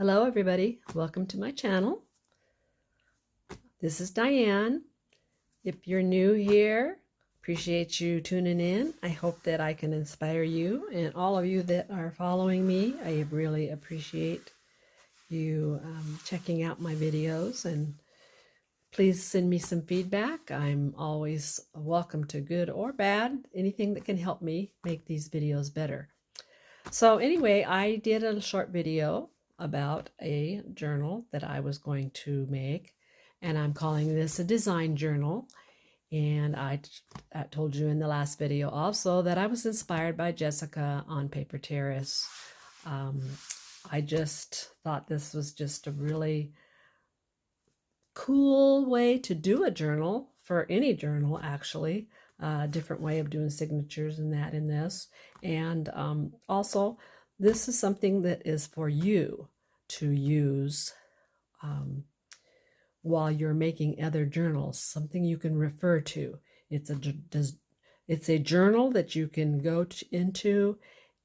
Hello everybody, welcome to my channel. This is Diane. If you're new here, appreciate you tuning in. I hope that I can inspire you, and all of you that are following me, I really appreciate you checking out my videos, and please send me some feedback. I'm always welcome to good or bad, anything that can help me make these videos better. So anyway, I did a short video about a journal that I was going to make, and I'm calling this a design journal. And I told you in the last video also that I was inspired by Jessica on Paper Terrace. I just thought this was just a really cool way to do a journal, for any journal actually. Different way of doing signatures and that in this. And also, this is something that is for you to use while you're making other journals, something you can refer to. It's a journal that you can go into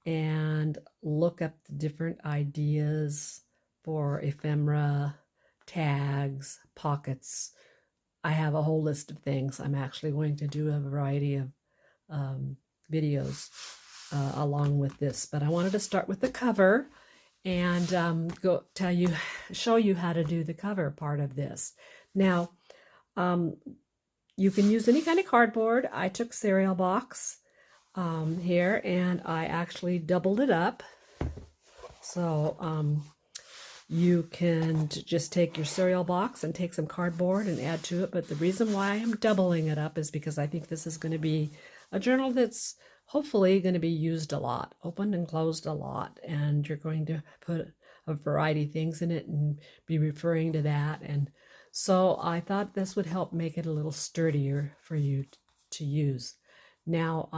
and look up the different ideas for ephemera, tags, pockets. I have a whole list of things. I'm actually going to do a variety of videos along with this, but I wanted to start with the cover and show you how to do the cover part of this. Now, you can use any kind of cardboard. I took cereal box here, and I actually doubled it up. So you can just take your cereal box and take some cardboard and add to it. But the reason why I'm doubling it up is because I think this is going to be a journal that's hopefully going to be used a lot, opened and closed a lot. And you're going to put a variety of things in it and be referring to that. And so I thought this would help make it a little sturdier for you to use. Now,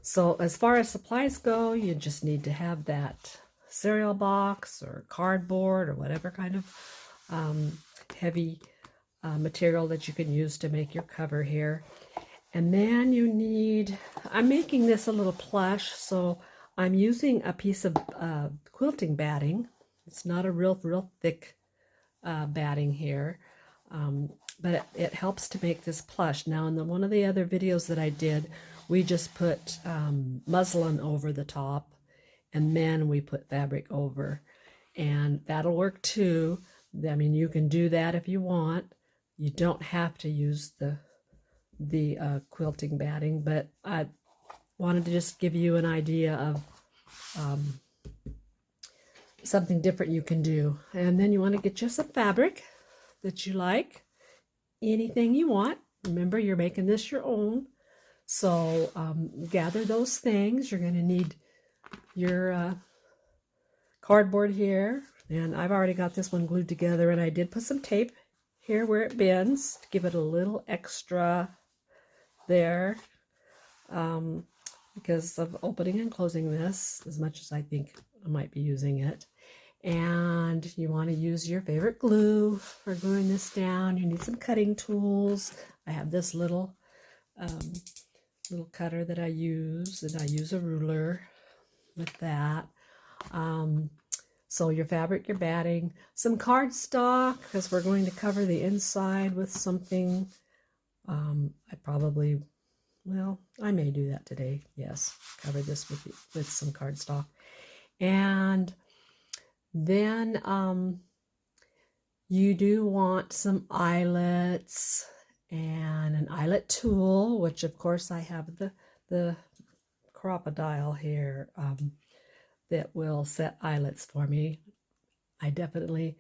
so as far as supplies go, you just need to have that cereal box or cardboard or whatever kind of heavy material that you can use to make your cover here. And then you need, I'm making this a little plush, so I'm using a piece of quilting batting. It's not a real thick batting here, but it helps to make this plush. Now in one of the other videos that I did, we just put muslin over the top, and then we put fabric over, and that'll work too. I mean, you can do that if you want. You don't have to use the quilting batting, but I wanted to just give you an idea of something different you can do. And then you want to get you some fabric that you like, anything you want. Remember, you're making this your own, so gather those things. You're going to need your cardboard here, and I've already got this one glued together, and I did put some tape here where it bends to give it a little extra there, because of opening and closing this as much as I think I might be using it. And you want to use your favorite glue for gluing this down. You need some cutting tools. I have this little cutter that I use, and I use a ruler with that. So your fabric, your batting, some cardstock, because we're going to cover the inside with something. I may do that today. Yes, cover this with some cardstock. And then you do want some eyelets and an eyelet tool, which of course I have the crocodile here that will set eyelets for me. I definitely,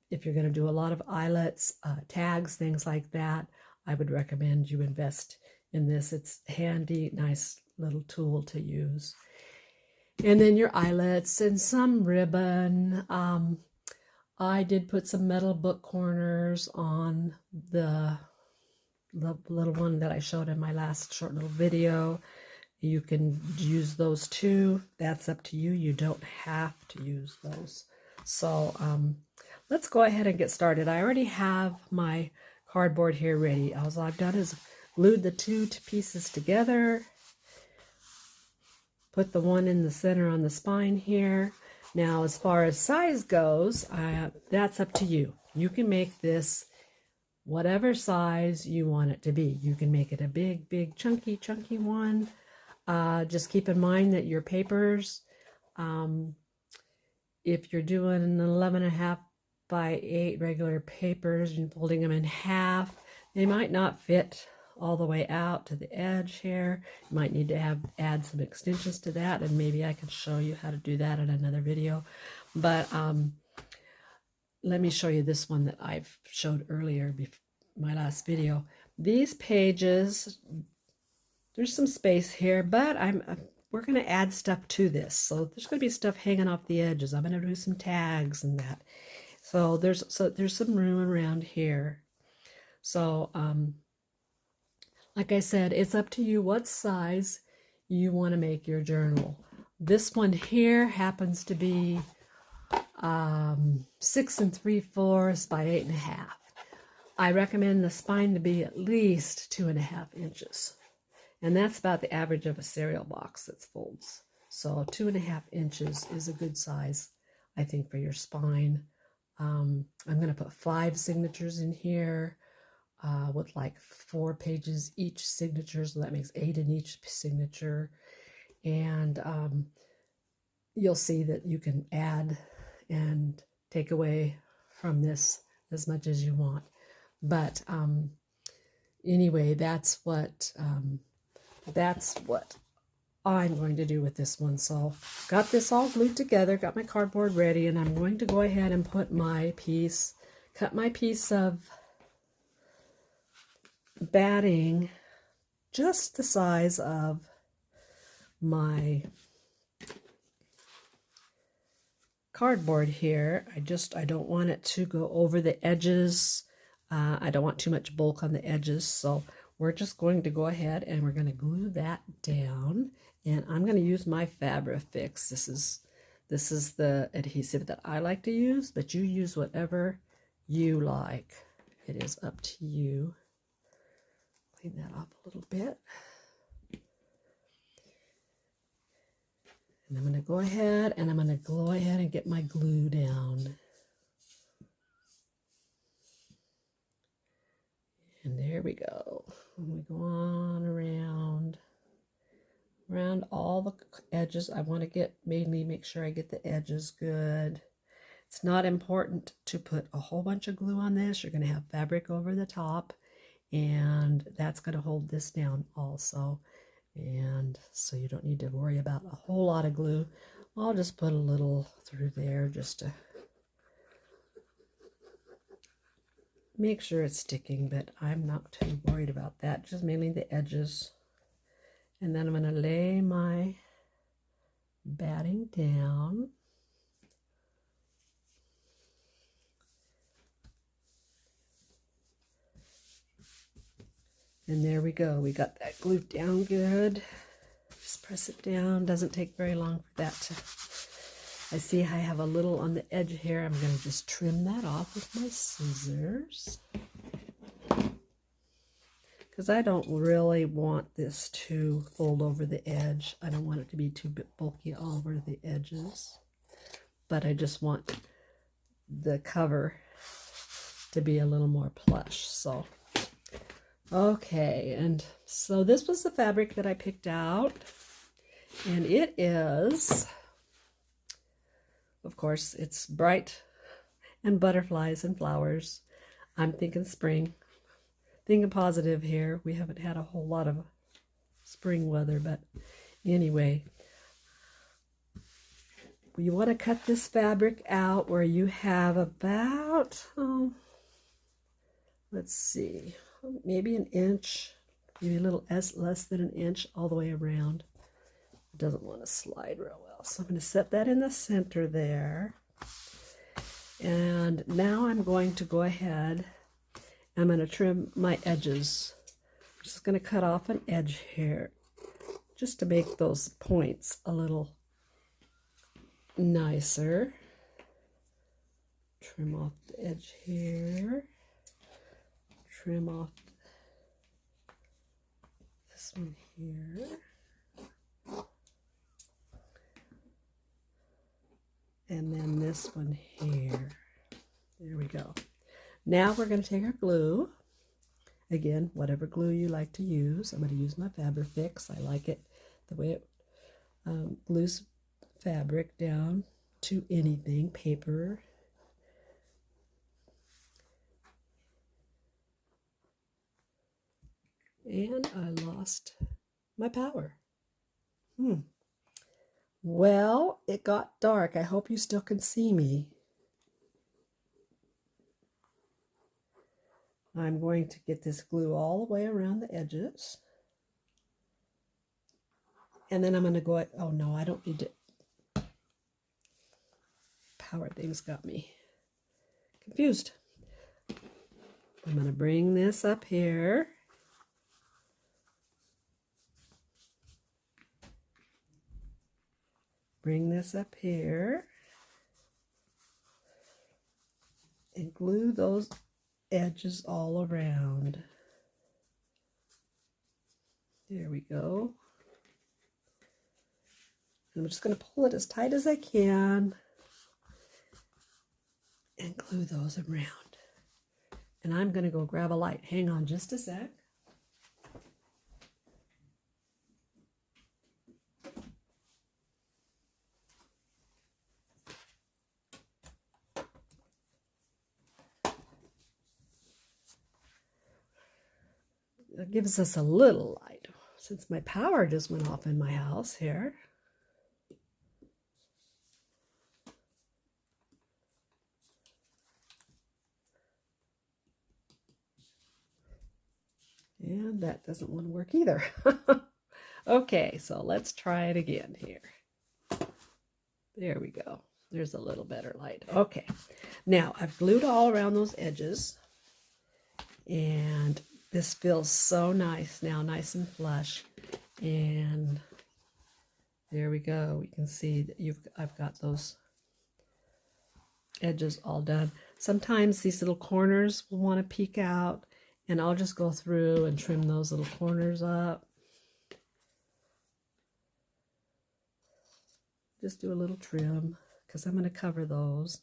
if you're going to do a lot of eyelets, tags, things like that, I would recommend you invest in this. It's handy, nice little tool to use. And then your eyelets and some ribbon. I did put some metal book corners on the little one that I showed in my last short little video. You can use those too. That's up to you. You don't have to use those. So let's go ahead and get started. I already have my cardboard here ready. All I've done is glued the two pieces together, put the one in the center on the spine here, Now, as far as size goes, that's up to you. You can make this whatever size you want it to be. You can make it a big, big, chunky one. Just keep in mind that your papers, if you're doing an 11.5 by 8 regular papers and folding them in half, they might not fit all the way out to the edge here. You might need to add some extensions to that, and maybe I can show you how to do that in another video. But let me show you this one that I've showed earlier, my last video. These pages, there's some space here, but we're going to add stuff to this. So there's going to be stuff hanging off the edges. I'm going to do some tags and that. So there's some room around here. So like I said, it's up to you what size you want to make your journal. This one here happens to be 6 3/4 by 8.5. I recommend the spine to be at least 2.5 inches. And that's about the average of a cereal box that folds. So 2.5 inches is a good size, I think, for your spine. I'm going to put 5 signatures in here with like 4 pages each signature. So that makes 8 in each signature. And you'll see that you can add and take away from this as much as you want. But anyway, that's what I'm going to do with this one. So got this all glued together, got my cardboard ready, and I'm going to go ahead and put my piece, cut my piece of batting just the size of my cardboard here. I don't want it to go over the edges. I don't want too much bulk on the edges, so we're just going to go ahead and we're going to glue that down. And I'm going to use my Fabri-Fix. This is the adhesive that I like to use, but you use whatever you like. It is up to you. Clean that off a little bit. And I'm going to go ahead and get my glue down. And there we go. And we go on around all the edges. I want to mainly make sure I get the edges good. It's not important to put a whole bunch of glue on this. You're going to have fabric over the top, and that's going to hold this down also. And so you don't need to worry about a whole lot of glue. I'll just put a little through there just to make sure it's sticking, but I'm not too worried about that. Just mainly the edges. And then I'm going to lay my batting down. And there we go. We got that glued down good. Just press it down. Doesn't take very long for that to... I see I have a little on the edge here. I'm going to just trim that off with my scissors. Because I don't really want this to fold over the edge. I don't want it to be too bulky all over the edges. But I just want the cover to be a little more plush. So, okay. And so this was the fabric that I picked out. And it is... Of course, it's bright and butterflies and flowers. I'm thinking spring. Thinking positive here. We haven't had a whole lot of spring weather, but anyway. You want to cut this fabric out where you have about, let's see, maybe an inch, maybe a little less than an inch all the way around. It doesn't want to slide real well. So I'm going to set that in the center there. And now I'm going to go ahead, I'm going to trim my edges. I'm just going to cut off an edge here just to make those points a little nicer. Trim off the edge here. Trim off this one here. and then this one here. There we go. Now we're going to take our glue. Again, whatever glue you like to use. I'm going to use my Fabrifix. I like it the way it glues fabric down to anything, paper. And I lost my power. Well, it got dark. I hope you still can see me. I'm going to get this glue all the way around the edges. And then I'm going to go, oh no, I don't need to. Power things got me confused. I'm going to bring this up here. Bring this up here. And glue those edges all around. There we go. And I'm just going to pull it as tight as I can and glue those around. And I'm going to go grab a light. Hang on just a sec. It gives us a little light since my power just went off in my house here. And that doesn't want to work either. Okay, so let's try it again here. There we go. There's a little better light. Okay, now I've glued all around those edges. And this feels so nice now, nice and flush. And there we go. You can see that I've got those edges all done. Sometimes these little corners will want to peek out, and I'll just go through and trim those little corners up. Just do a little trim because I'm going to cover those.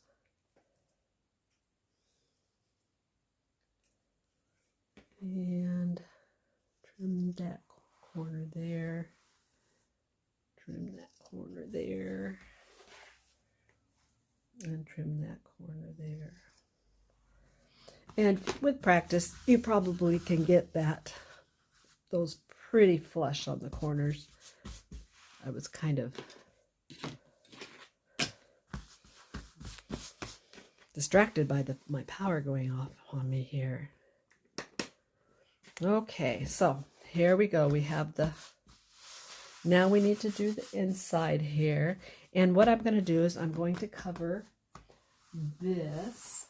And trim that corner there. Trim that corner there. And trim that corner there. And with practice, you probably can get those pretty flush on the corners. I was kind of distracted by my power going off on me here. Okay, so here we go. We have now we need to do the inside here. And what I'm going to do is I'm going to cover this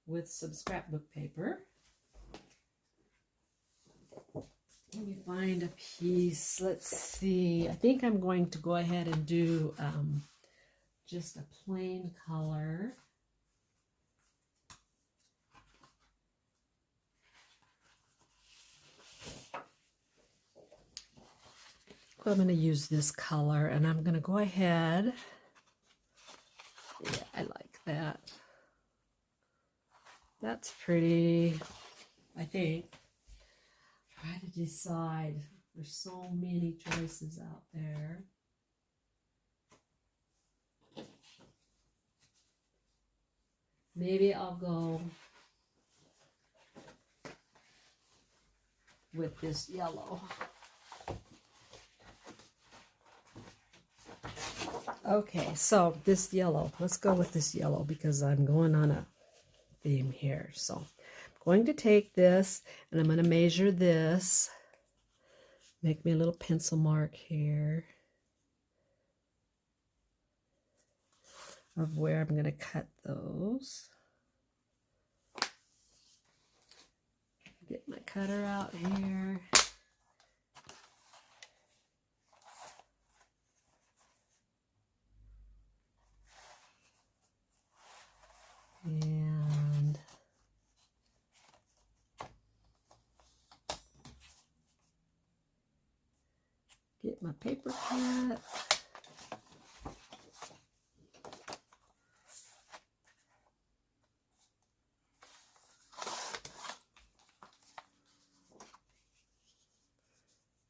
with some scrapbook paper. Let me find a piece. Let's see. I think I'm going to go ahead and do just a plain color. I'm going to use this color, and I'm going to go ahead. Yeah, I like that. That's pretty, I think. Try to decide. There's so many choices out there. Maybe I'll go with this yellow. Okay, so this yellow, let's go with this yellow because I'm going on a theme here. So I'm going to take this and I'm going to measure this. Make me a little pencil mark here of where I'm going to cut those. Get my cutter out here. And get my paper cut.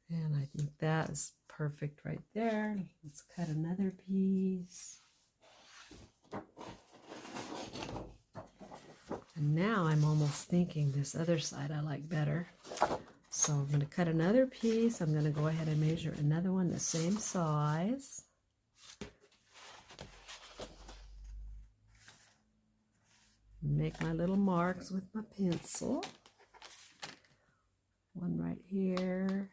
And I think that is perfect right there. Let's cut another piece. And now I'm almost thinking this other side I like better. So I'm going to cut another piece. I'm going to go ahead and measure another one the same size. Make my little marks with my pencil. One right here.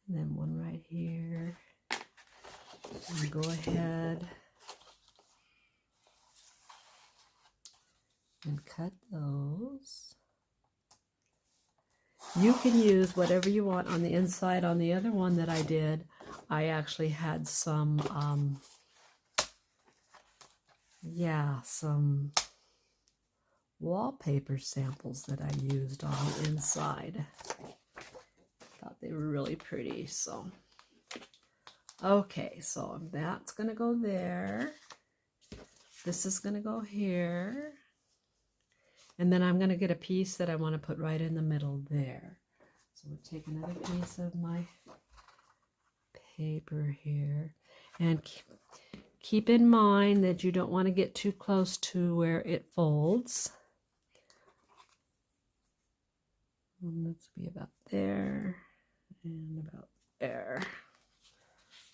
And then one right here. And go ahead and cut those. You can use whatever you want on the inside. On the other one that I did, I actually had some, some wallpaper samples that I used on the inside. Thought they were really pretty, so. Okay, so that's going to go there. This is going to go here. And then I'm going to get a piece that I want to put right in the middle there. So we'll take another piece of my paper here. And keep in mind that you don't want to get too close to where it folds. And let's be about there and about there.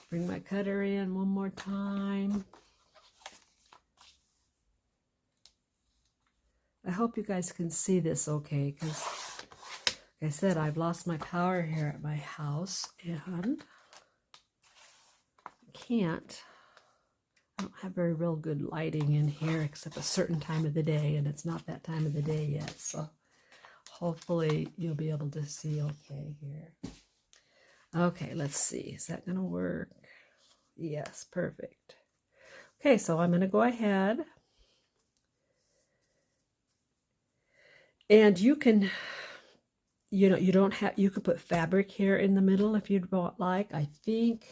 Bring my cutter in one more time. I hope you guys can see this okay, because like I said, I've lost my power here at my house, and I don't have very real good lighting in here except a certain time of the day, and it's not that time of the day yet, so hopefully you'll be able to see okay here. Okay, let's see. Is that going to work? Yes, perfect. Okay, so I'm going to go ahead. And you can, you don't have, you could put fabric here in the middle if you'd like. I think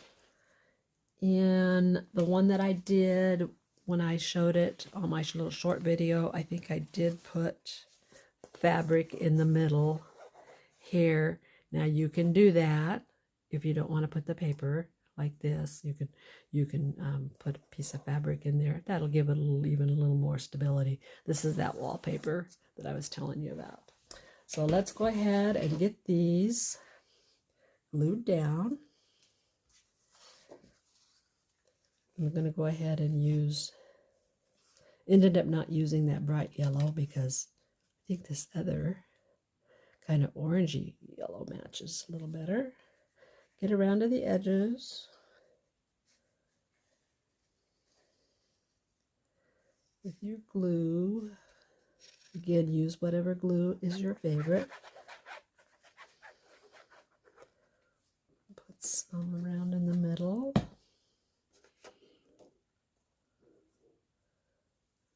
in the one that I did when I showed it on my little short video, I think I did put fabric in the middle here. Now you can do that if you don't want to put the paper like this. You can put a piece of fabric in there. That'll give it even a little more stability. This is that wallpaper that I was telling you about. So let's go ahead and get these glued down. I'm going to go ahead and ended up not using that bright yellow because I think this other kind of orangey yellow matches a little better. Get around to the edges. With your glue. Again, use whatever glue is your favorite. Put some around in the middle.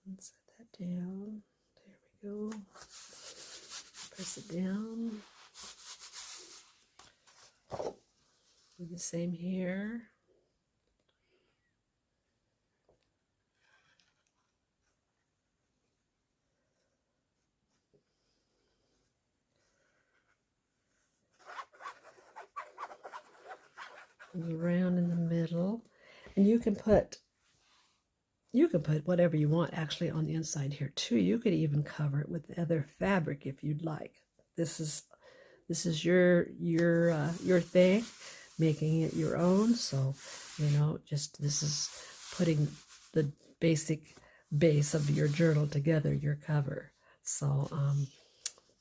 And set that down. There we go. Press it down. Do the same here. Around in the middle, and you can put whatever you want actually on the inside here too. You could even cover it with other fabric if you'd like. This is your thing, making it your own. So just this is putting the basic base of your journal together, your cover. So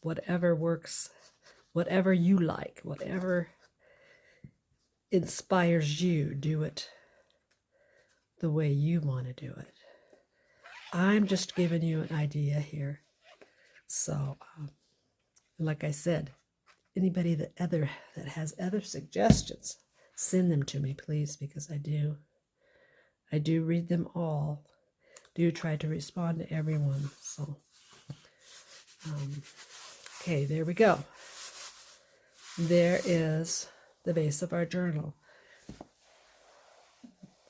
whatever works, whatever you like, whatever inspires you, do it the way you want to do it. I'm just giving you an idea here. So like I said, anybody that has other suggestions, send them to me, please, because I do read them all. Do try to respond to everyone. So okay, there we go. There is the base of our journal.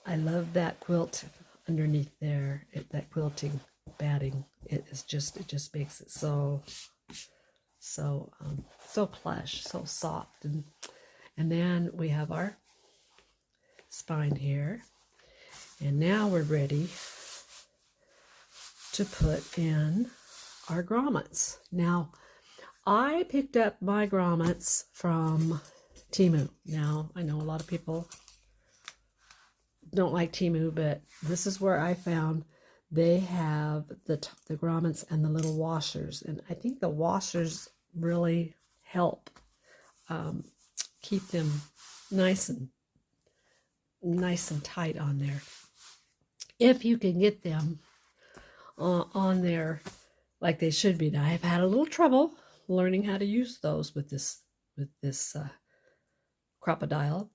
I love that quilt underneath there, that quilting batting. It just makes it so plush, so soft. And then we have our spine here. And now we're ready to put in our grommets. Now, I picked up my grommets from Temu. Now, I know a lot of people don't like Temu, but this is where I found they have the grommets and the little washers. And I think the washers really help keep them nice and tight on there. If you can get them on there like they should be. Now, I've had a little trouble learning how to use those with this Crop-A-Dile,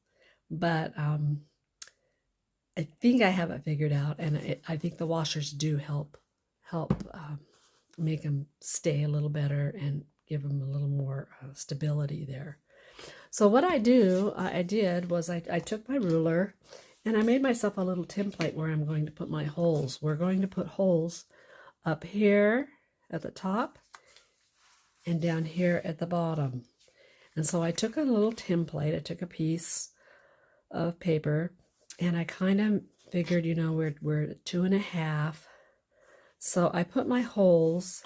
but I think I have it figured out, and I think the washers do help make them stay a little better and give them a little more stability there. So what I did was I took my ruler and I made myself a little template where I'm going to put my holes. We're going to put holes up here at the top and down here at the bottom. And so I took a little template. I took a piece of paper and I kind of figured, you know, we're at 2.5. So I put my holes,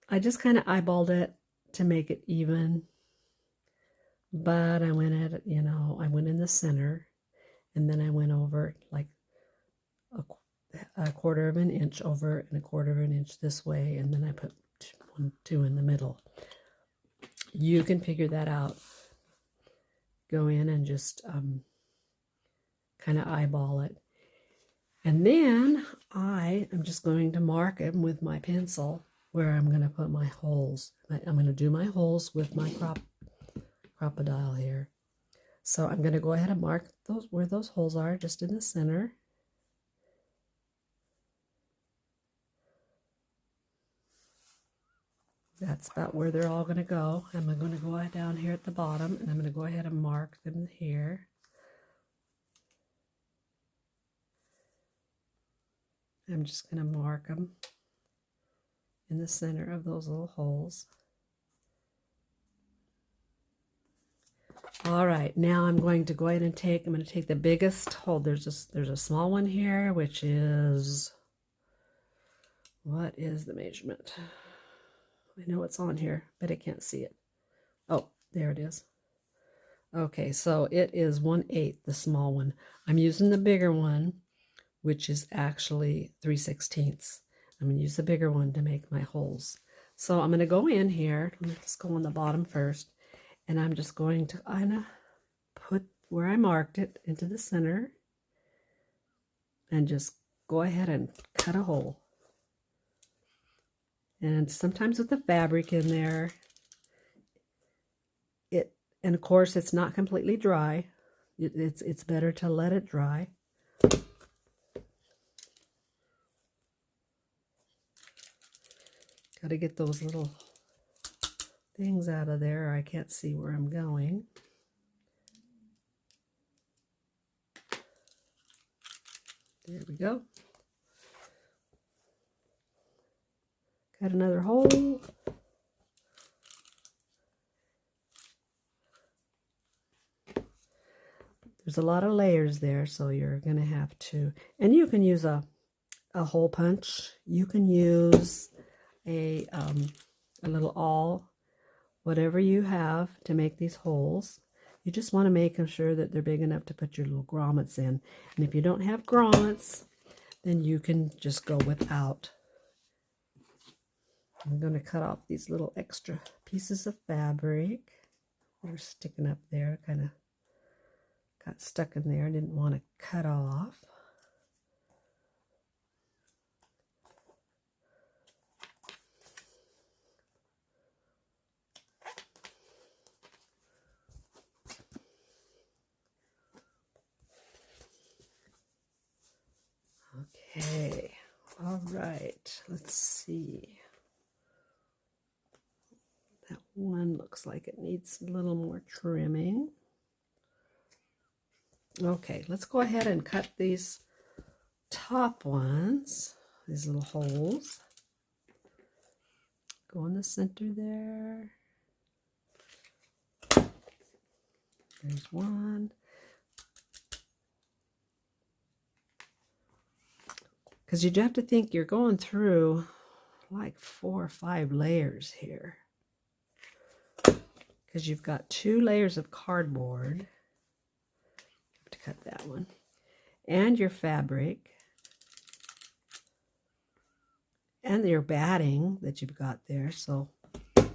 I just kind of eyeballed it to make it even. But I went at it, you know, I went in the center and then I went over like a 1/4 of an inch over and a 1/4 of an inch this way. And then I put 2 in the middle. You can figure that out. Go in and just kind of eyeball it. And then I am just going to mark them with my pencil where I'm going to put my holes. I'm going to do my holes with my Crop-A-Dile here. So I'm going to go ahead and mark those where those holes are, just in the center. That's about where they're all going to go. I'm going to go down here at the bottom, and I'm going to go ahead and mark them here. I'm just going to mark them in the center of those little holes. All right, now I'm going to go ahead and I'm going to take the biggest hole. There's a small one here, which is, what is the measurement? I know it's on here, but I can't see it. Oh, there it is. Okay, so it is 1/8, the small one. I'm using the bigger one, which is actually 3/16. I'm going to use the bigger one to make my holes. So I'm going to go in here. Let's go on the bottom first. And I'm just going to kind of put where I marked it into the center. And just go ahead and cut a hole. And sometimes with the fabric in there, and of course it's not completely dry. It's better to let it dry. Got to get those little things out of there, or I can't see where I'm going. There we go. Got another hole. There's a lot of layers there, so you're going to have to, and you can use a hole punch. You can use a little awl, whatever you have to make these holes. You just want to make them sure that they're big enough to put your little grommets in. And if you don't have grommets, then you can just go without. I'm going to cut off these little extra pieces of fabric that are sticking up there. Kind of got stuck in there. I didn't want to cut off. Okay, all right, let's see. That one one looks like it needs a little more trimming. Okay, let's go ahead and cut these top ones, these little holes. Go in the center there. There's one. Because you do have to think you're going through like 4 or 5 layers here. Because you've got 2 layers of cardboard. Have to cut that one. And your fabric. And your batting that you've got there. So you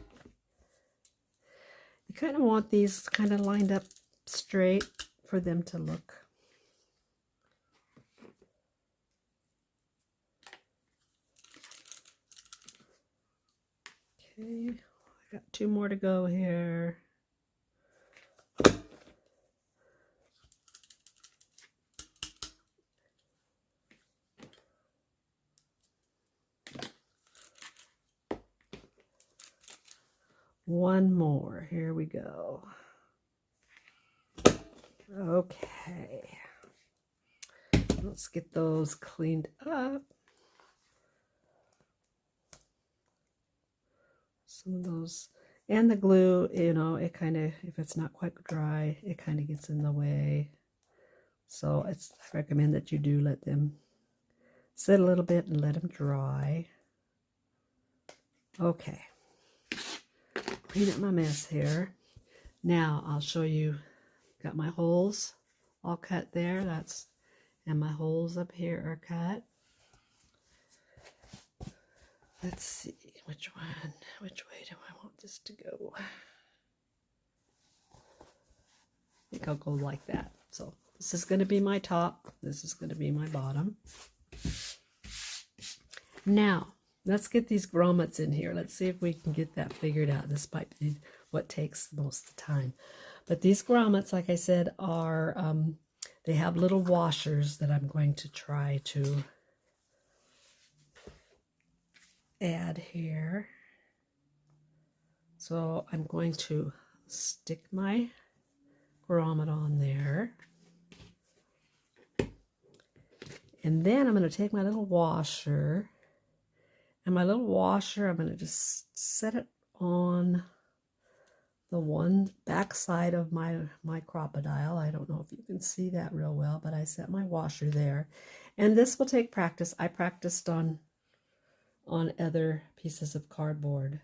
kind of want these kind of lined up straight for them to look. Okay, I got 2 more to go here. One more. Here we go. Okay. Let's get those cleaned up. Some of those, and the glue, you know, it kind of, if it's not quite dry, it kind of gets in the way. So I recommend that you do let them sit a little bit and let them dry. Okay. Clean up my mess here. Now I'll show you, got my holes all cut there. And my holes up here are cut. Let's see, which way do I want this to go? I think I'll go like that. So this is going to be my top. This is going to be my bottom. Now, let's get these grommets in here. Let's see if we can get that figured out. This might be what takes most of the time. But these grommets, like I said, are, they have little washers that I'm going to try to add here. So I'm going to stick my grommet on there. And then I'm going to take my little washer. And my little washer, I'm going to just set it on the one back side of my crocodile. I don't know if you can see that real well, but I set my washer there. And this will take practice. I practiced on other pieces of cardboard.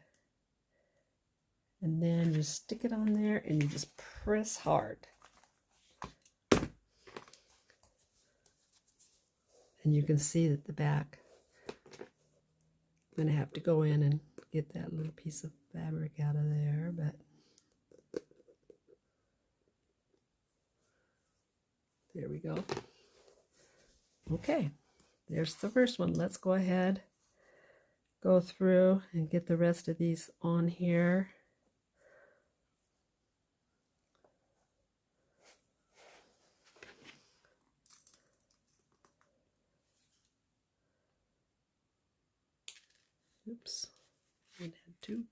And then you stick it on there and you just press hard. And you can see that the back, I'm going to have to go in and get that little piece of fabric out of there, but there we go. Okay, there's the first one. Let's go ahead, go through and get the rest of these on here. Oops, I had 2.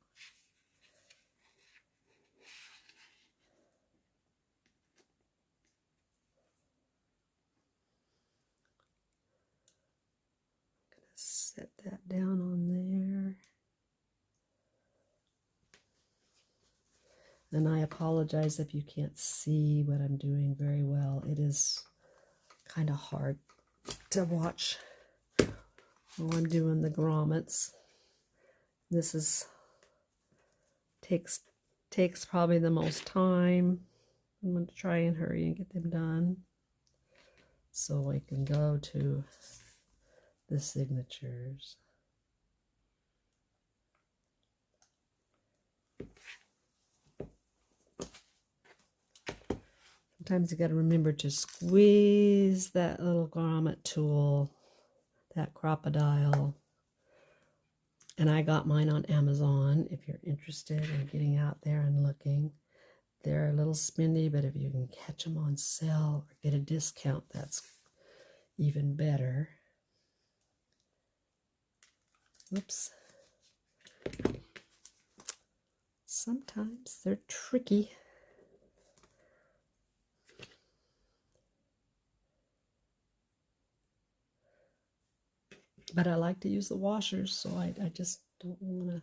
Set that down on there. And I apologize if you can't see what I'm doing very well. It is kind of hard to watch while I'm doing the grommets. This is takes probably the most time. I'm going to try and hurry and get them done so we can go to the signatures. Sometimes you got to remember to squeeze that little grommet tool, that crocodile. And I got mine on Amazon. If you're interested in getting out there and looking, they're a little spendy, but if you can catch them on sale or get a discount, that's even better. Oops. Sometimes they're tricky. But I like to use the washers, so I just don't want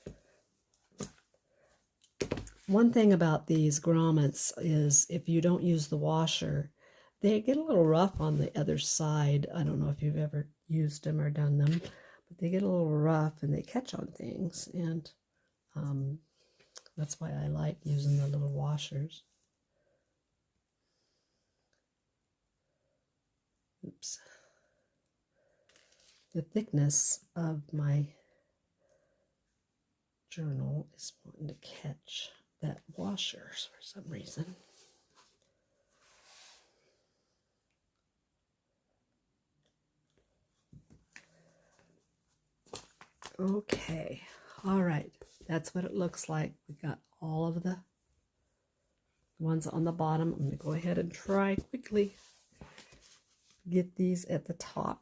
to. One thing about these grommets is if you don't use the washer, they get a little rough on the other side. I don't know if you've ever used them or done them, but they get a little rough and they catch on things. And that's why I like using the little washers. Oops. The thickness of my journal is wanting to catch that washers for some reason. Okay, all right, that's what it looks like. We got all of the ones on the bottom. I'm going to go ahead and try quickly get these at the top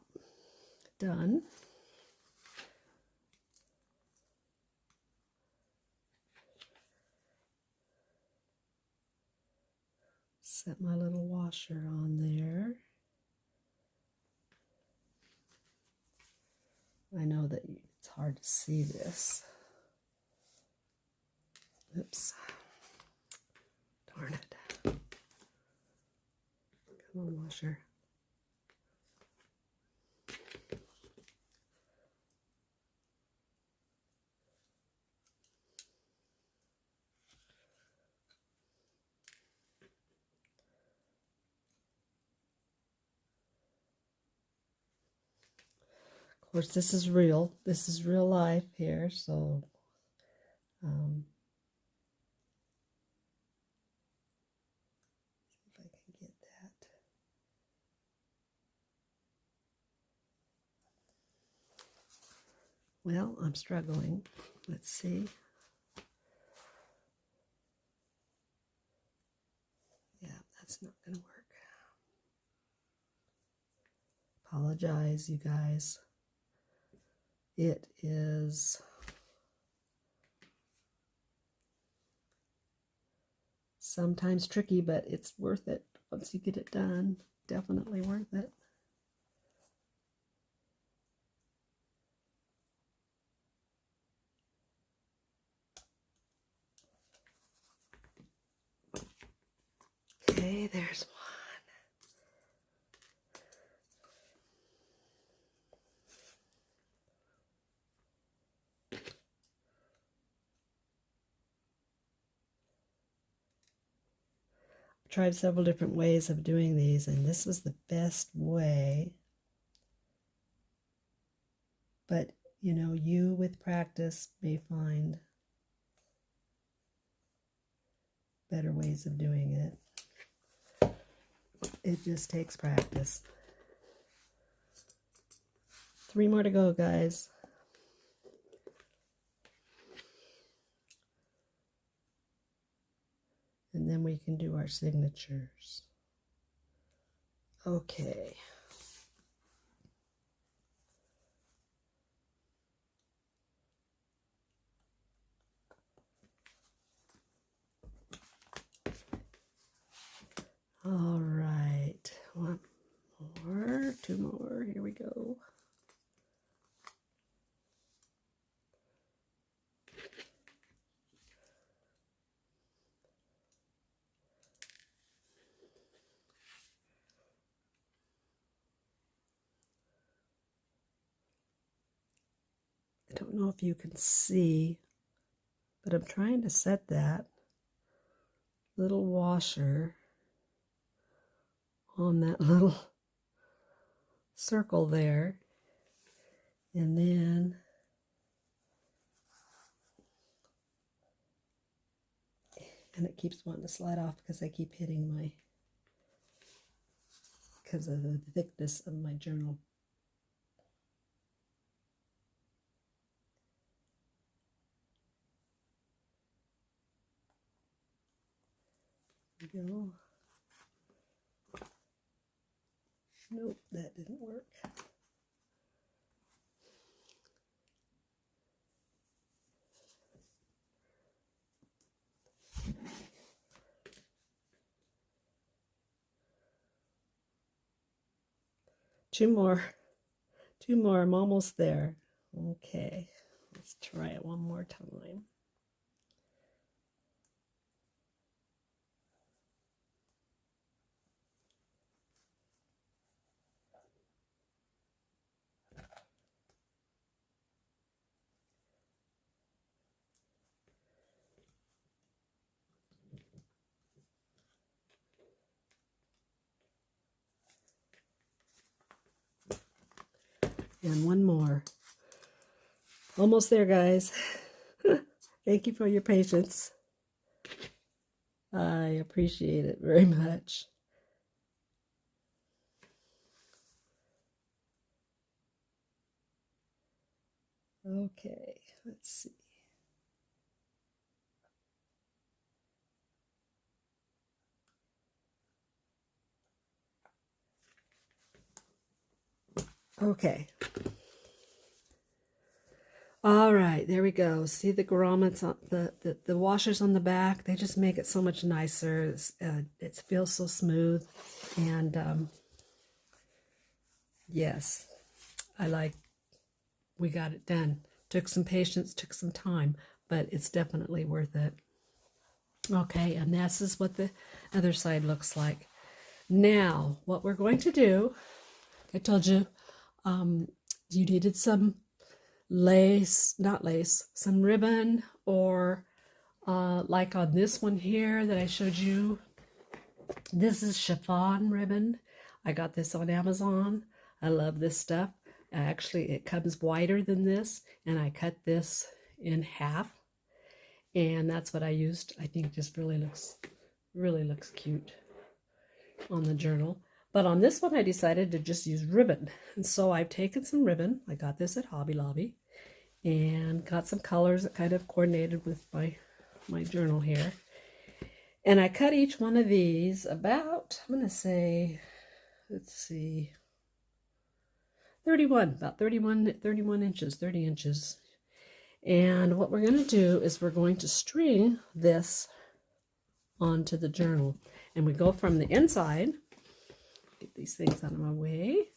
done. Set my little washer on there. I know that it's hard to see this. Oops. Darn it. Come on, washer. Of course, this is real. This is real life here, so see if I can get that. Well, I'm struggling. Let's see. Yeah, that's not going to work. Apologize, you guys. It is sometimes tricky, but it's worth it once you get it done. Definitely worth it. Okay, there's one. I've tried several different ways of doing these, and this was the best way. But, you know, you with practice may find better ways of doing it. It just takes practice. 3 more to go, guys. And then we can do our signatures. Okay. All right. 1 more, 2 more. Here we go. I don't know if you can see, but I'm trying to set that little washer on that little circle there. And then it keeps wanting to slide off because I keep hitting my, because of the thickness of my journal. There we go. Nope, that didn't work. two more. Two more. I'm almost there. Okay, let's try it one more time. And one more. Almost there, guys. Thank you for your patience. I appreciate it very much. Okay, let's see. Okay. All right, there we go. See the grommets on the washers on the back? They just make it so much nicer. It feels so smooth, and yes, we got it done. Took some patience, took some time, but it's definitely worth it. Okay, and this is what the other side looks like. Now, what we're going to do, I told you, you needed some some ribbon, or like on this one here that I showed you, this is chiffon ribbon. I got this on Amazon. I love this stuff. Actually, it comes wider than this, and I cut this in half, and that's what I used. I think just really looks cute on the journal. But on this one, I decided to just use ribbon. And so I've taken some ribbon. I got this at Hobby Lobby, and got some colors that kind of coordinated with my journal here. And I cut each one of these about, I'm going to say, let's see, 31 inches, 30 inches. And what we're going to do is we're going to string this onto the journal. And we go from the inside, get these things out of my way.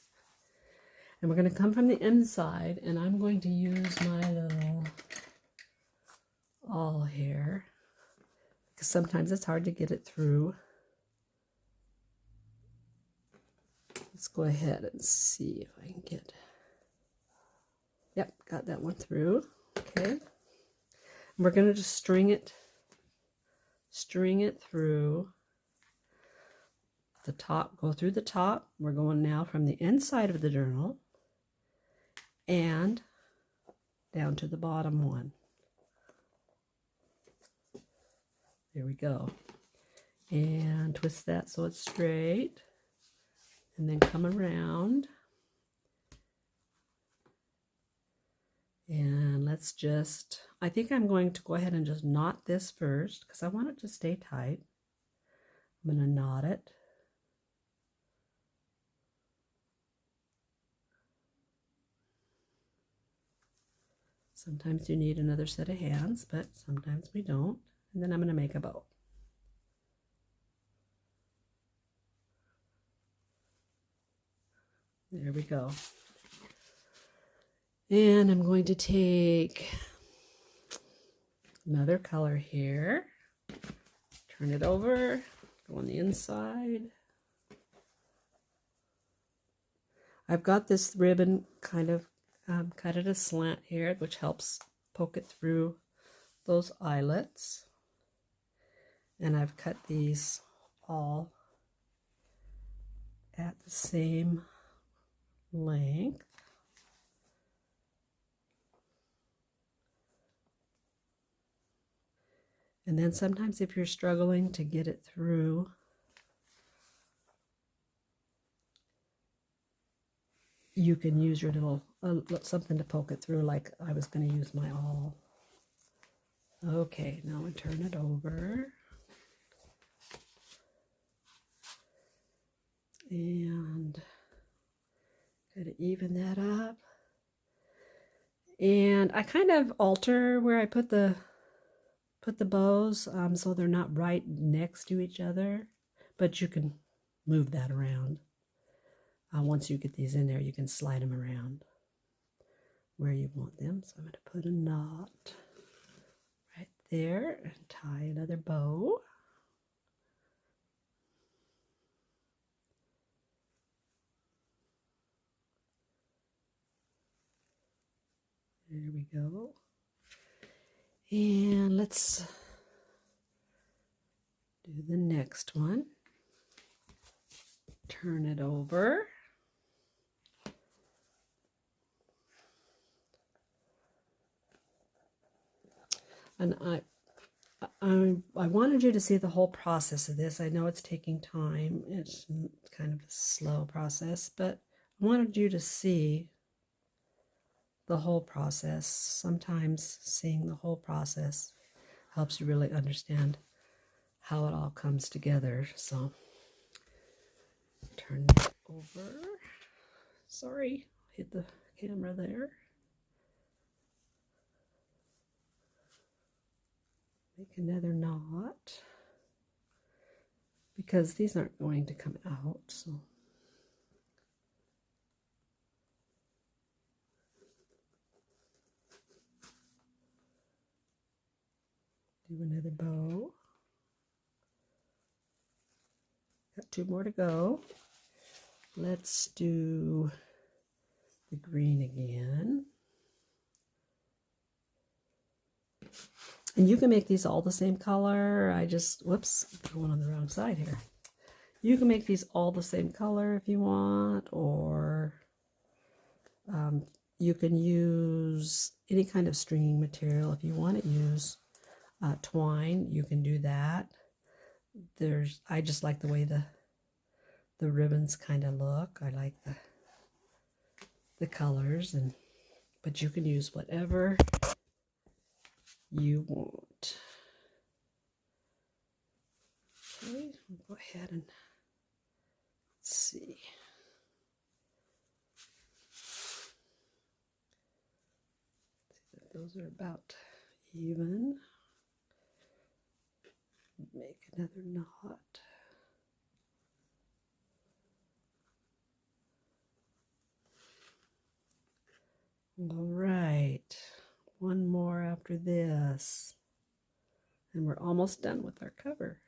And we're going to come from the inside, and I'm going to use my little awl here, because sometimes it's hard to get it through. Let's go ahead and see if I can get, yep, got that one through. Okay. And we're going to just string it through the top, go through the top. We're going now from the inside of the journal and down to the bottom one. There we go. And twist that so it's straight, and then come around. And let's just, I think I'm going to go ahead and just knot this first, because I want it to stay tight. I'm going to knot it. Sometimes you need another set of hands, but sometimes we don't. And then I'm going to make a bow. There we go. And I'm going to take another color here, turn it over, go on the inside. I've got this ribbon kind of cut at a slant here, which helps poke it through those eyelets. And I've cut these all at the same length. And then sometimes if you're struggling to get it through, you can use your little something to poke it through, like I was going to use my awl. Okay, now I turn it over. And got to even that up. And I kind of alter where I put the bows, so they're not right next to each other, but you can move that around. Once you get these in there, you can slide them around where you want them. So I'm going to put a knot right there and tie another bow. There we go. And let's do the next one. Turn it over. And I wanted you to see the whole process of this. I know it's taking time. It's kind of a slow process, but I wanted you to see the whole process. Sometimes seeing the whole process helps you really understand how it all comes together. So turn it over. Sorry, hit the camera there. Make another knot because these aren't going to come out. So do another bow. Got 2 more to go. Let's do the green again. And you can make these all the same color. Whoops, I'm going on the wrong side here. You can make these all the same color if you want, or you can use any kind of stringing material. If you want to use twine, you can do that. I just like the way the ribbons kind of look. I like the colors, but you can use whatever you want. Okay, we'll go ahead and see. Those are about even. Make another knot. All right, one more after this, and we're almost done with our cover.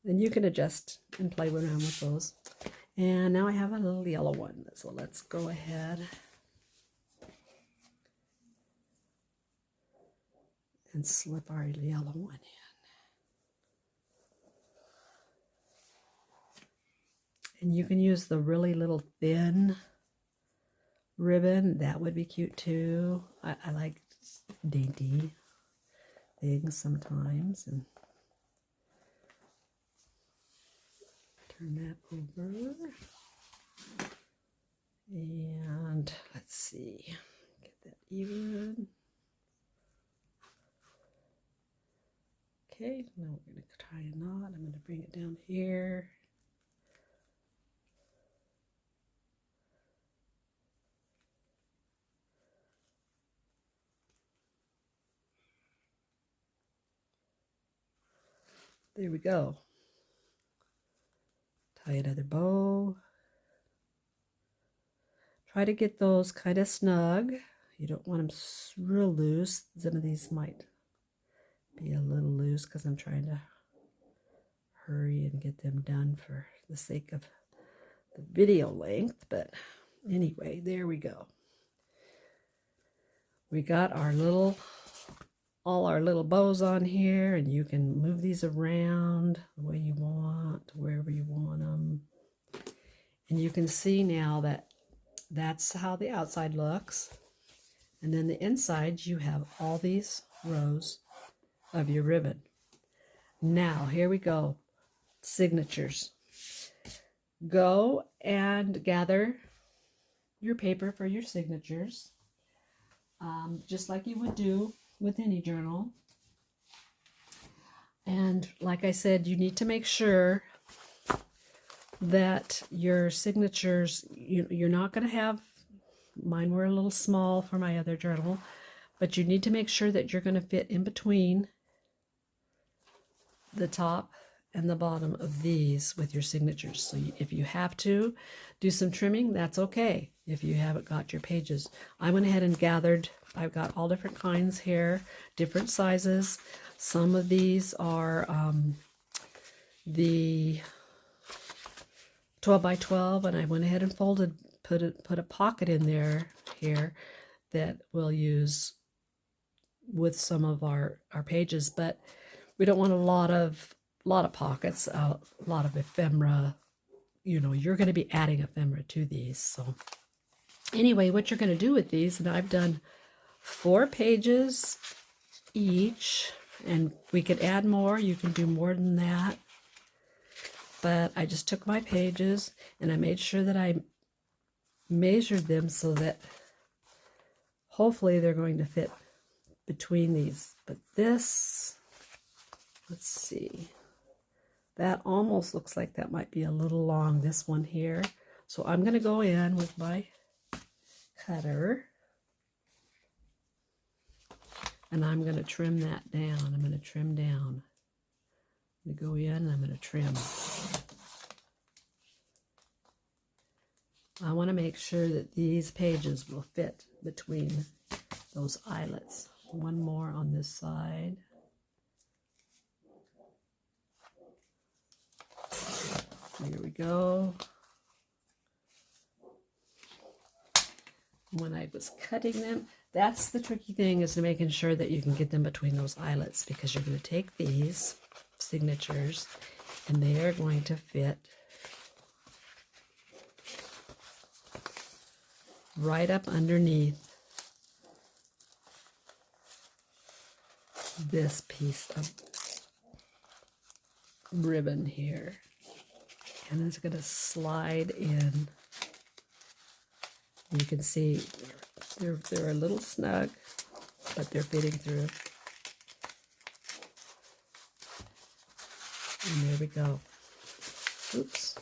And you can adjust and play around with those. And now I have a little yellow one, so let's go ahead and slip our yellow one in. And you can use the really little thin ribbon. That would be cute too. I like dainty things sometimes. And turn that over. And let's see, get that even. Okay, now we're going to tie a knot. I'm going to bring it down here. There we go. Tie another bow. Try to get those kind of snug. You don't want them real loose. Some of these might be a little loose because I'm trying to hurry and get them done for the sake of the video length. But anyway, there we go. We got our all our little bows on here, and you can move these around the way you want, wherever you want them. And you can see now that that's how the outside looks. And then the inside, you have all these rows of your ribbon. Now, here we go. Signatures. Go and gather your paper for your signatures, just like you would do with any journal. And like I said, you need to make sure that your signatures, you're not going to have, mine were a little small for my other journal, but you need to make sure that you're going to fit in between the top and the bottom of these with your signatures. So if you have to do some trimming, that's okay if you haven't got your pages. I went ahead and gathered, I've got all different kinds here, different sizes. Some of these are the 12 by 12, and I went ahead and folded, put a pocket in there here that we'll use with some of our pages, but we don't want a lot of pockets, a lot of ephemera. You know, you're going to be adding ephemera to these. So anyway, what you're going to do with these, and I've done 4 pages each, and we could add more. You can do more than that. But I just took my pages and I made sure that I measured them so that hopefully they're going to fit between these. But this, let's see, that almost looks like that might be a little long, this one here. So I'm going to go in with my cutter and I'm going to trim that down. I'm going to trim down. I'm going to go in and I'm going to trim. I want to make sure that these pages will fit between those eyelets. One more on this side. Here we go. When I was cutting them, that's the tricky thing, is making sure that you can get them between those eyelets, because you're going to take these signatures and they are going to fit right up underneath this piece of ribbon here, and it's going to slide in. You can see they're a little snug, but they're fitting through. And there we go. Oops.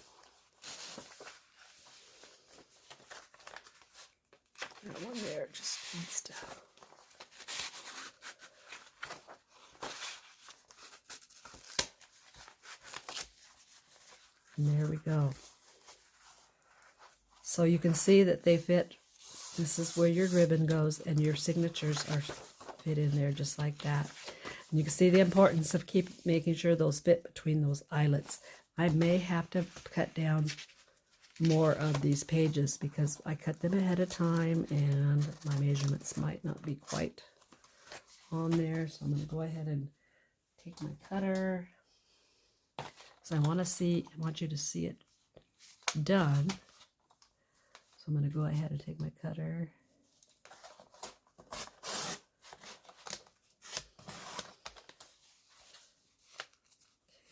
That one there just needs to. And there we go. So you can see that they fit. This is where your ribbon goes, and your signatures are fit in there just like that. And you can see the importance of making sure those fit between those eyelets. I may have to cut down more of these pages because I cut them ahead of time and my measurements might not be quite on there. So I'm going to go ahead and take my cutter. So I want you to see it done. So I'm going to go ahead and take my cutter.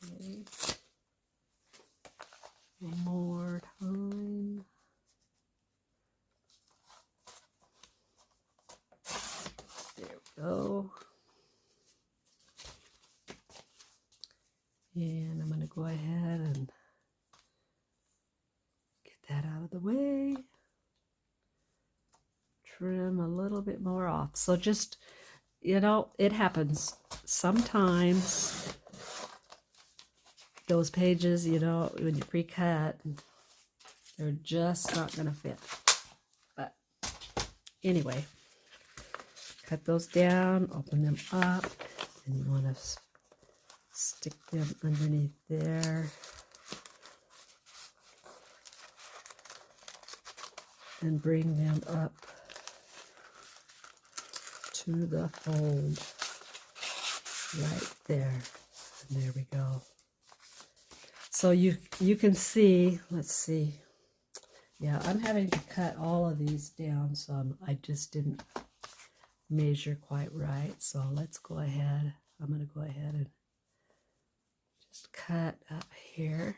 Okay. One more time. There we go. And I'm going to go ahead and get that out of the way. Trim a little bit more off. So just, you know, it happens. Sometimes those pages, you know, when you pre-cut, they're just not going to fit. But anyway, cut those down, open them up, and you want to stick them underneath there. And bring them up to the fold right there. And there we go. So you can see, let's see. Yeah, I'm having to cut all of these down some. I just didn't measure quite right. So let's go ahead. I'm going to go ahead and just cut up here.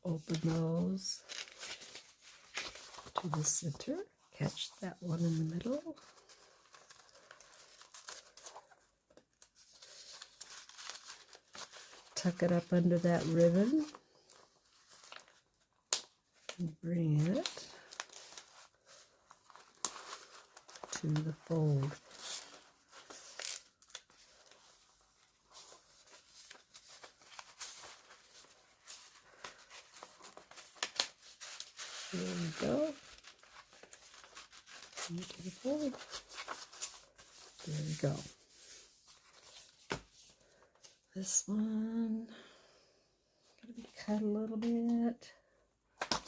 Open those to the center. Catch that one in the middle. Tuck it up under that ribbon. And bring it to to the fold. There we go. Into the fold. There we go. This one gotta be cut a little bit.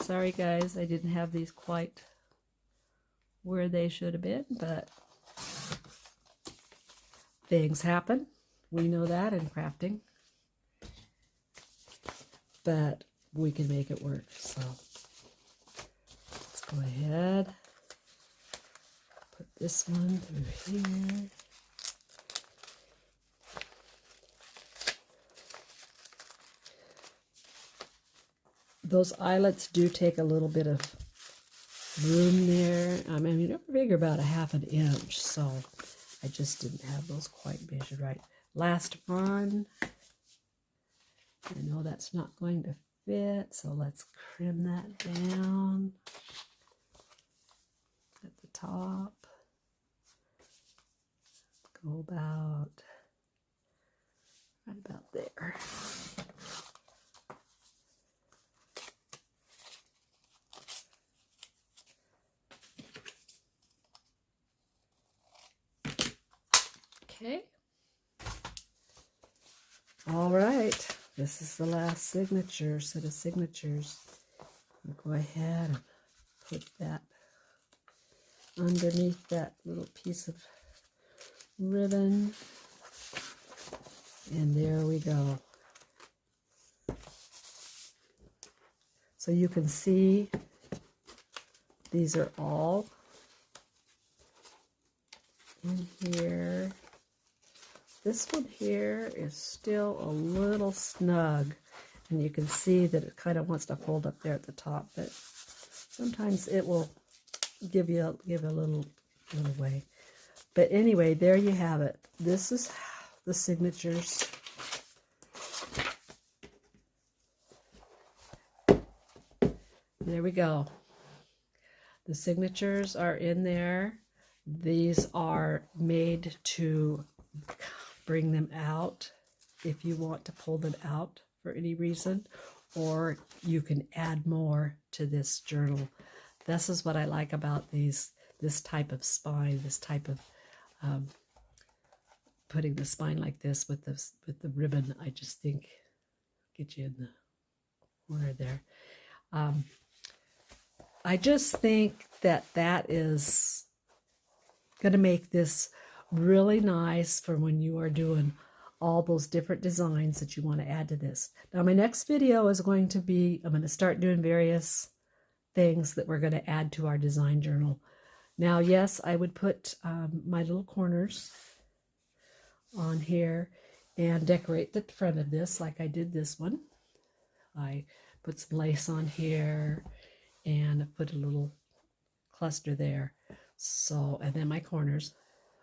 Sorry guys, I didn't have these quite where they should have been, but things happen. We know that in crafting. But we can make it work, so let's go ahead. Put this one through here. Those eyelets do take a little bit of room there. I mean, I figure about 1/2 inch, so I just didn't have those quite measured right. Last one. I know that's not going to fit, so let's trim that down at the top. Go about right about there. Okay. All right. This is the last signature, set of signatures. I'll go ahead and put that underneath that little piece of ribbon. And there we go. So you can see these are all in here. This one here is still a little snug, and you can see that it kind of wants to fold up there at the top, but sometimes it will give a little way. But anyway, there you have it. This is the signatures. There we go. The signatures are in there. These are made to bring them out if you want to pull them out for any reason, or you can add more to this journal. This is what I like about this type of spine, this type of putting the spine like this with the ribbon. I just think get you in the corner there. I just think that is going to make this really nice for when you are doing all those different designs that you want to add to this. Now my next video is going to be, I'm going to start doing various things that we're going to add to our design journal. Now yes, I would put my little corners on here and decorate the front of this like I did this one. I put some lace on here and I put a little cluster there. So, and then my corners,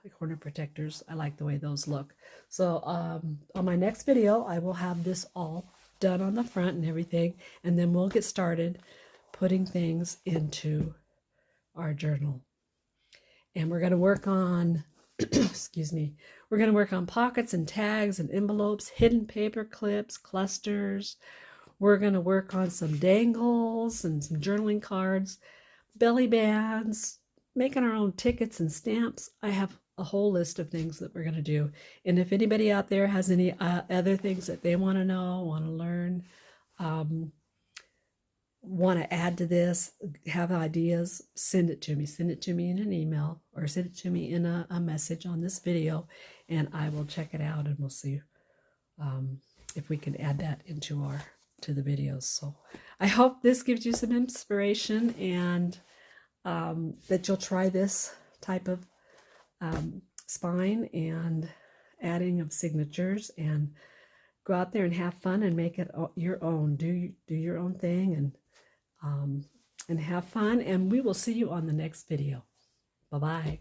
my corner protectors, I like the way those look. So on my next video, I will have this all done on the front and everything, and then we'll get started putting things into our journal. And we're going to work on, excuse me, we're going to work on pockets and tags and envelopes, hidden paper clips, clusters. We're going to work on some dangles and some journaling cards, belly bands, making our own tickets and stamps. I have a whole list of things that we're going to do. And if anybody out there has any other things that they want to know, want to learn, want to add to this, have ideas, send it to me. Send it to me in an email or send it to me in a message on this video, and I will check it out and we'll see if we can add that into to the videos. So I hope this gives you some inspiration, and that you'll try this type of spine and adding of signatures, and go out there and have fun and make it your own. Do your own thing and have fun, and we will see you on the next video. Bye-bye.